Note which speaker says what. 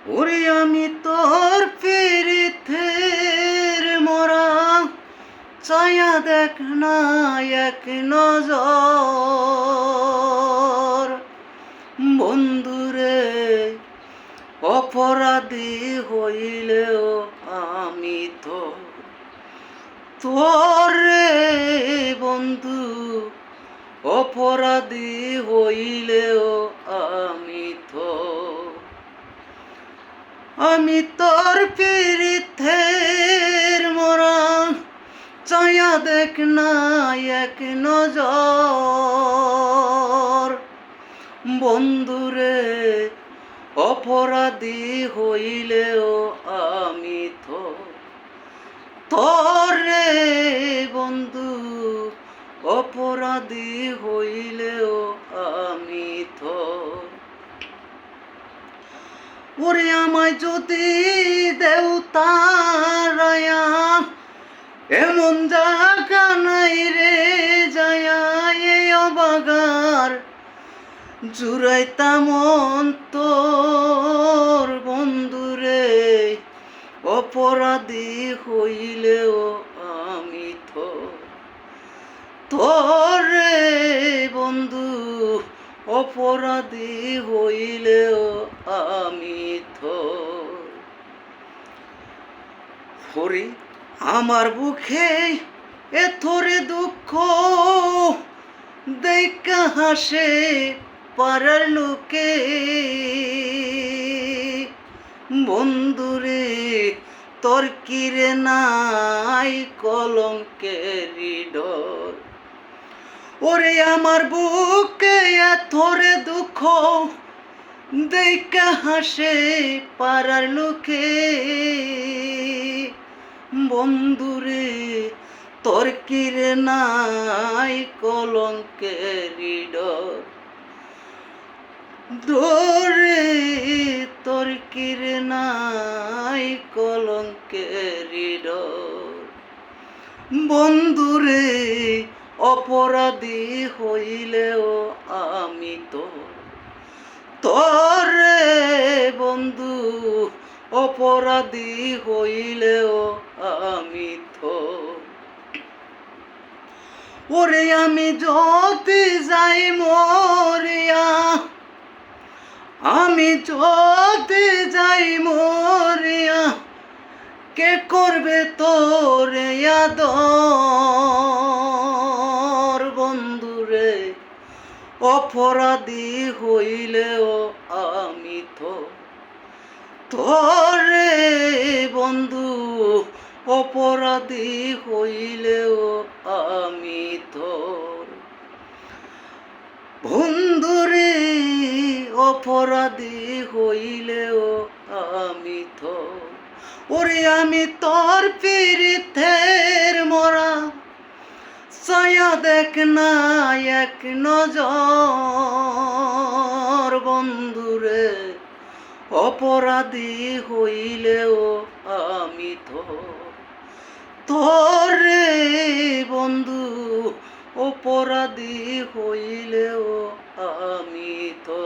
Speaker 1: ওরে আমি তোর পিরিতের মরা চায়া দেখ না এক নজর। বন্ধুরে অপরাধী হইলেও আমি তো তোরে বন্ধু, অপরাধী হইলেও আমি তোর পিরিতের মরা চায়া দেখ না এক নজর। বন্ধুরে অপরাধী হইলেও আমি তো তোরে বন্ধু, অপরাধী হইলেও আমি তো। ওরে আমায় যদি দেউতারায়া এমন জায়গা নাই রে যায়া এই অবাগার জুড়াইতাম অন্তর। বন্ধুরে অপরাধী হইলেও আমি তো তোরে বন্ধু, অপরাধী হইলেও আমি তো। হরি আমার বুকে এথরে দুঃখ দেখা হাসে পাড়ার লোকে। বন্ধুরে তোর কিরে নাই কলঙ্কের ডর। ওরে আমার বুকে এথরে দুঃখ দেখা হাসে পাড়ার লোকে। বন্ধুরে তোর কিরে নাই কলঙ্কের ডর। দরে তোর কিরে নাই কলঙ্কের ডর। বন্ধুরে অপরাধী হইলেও আমি তো তোরে বন্ধু, অপরাধী হইলেও আমি তো। ওরে আমি যদি যাই মরিয়া, আমি যদি যাই মরিয়া, কে করবে তোরে আদর। বন্ধুরে অপরাধী হইলেও আমি তো তোরে বন্ধু, অপরাধী হইলেও আমি তোর। বন্ধুরে অপরাধী হইলেও আমি তোর। ওরে আমি তোর পিরিতের মরা চায়া দেখ না এক নজর। বন্ধুরে অপরাধী হইলেও আমি তো তোরে বন্ধু, অপরাধী হইলেও আমি তো।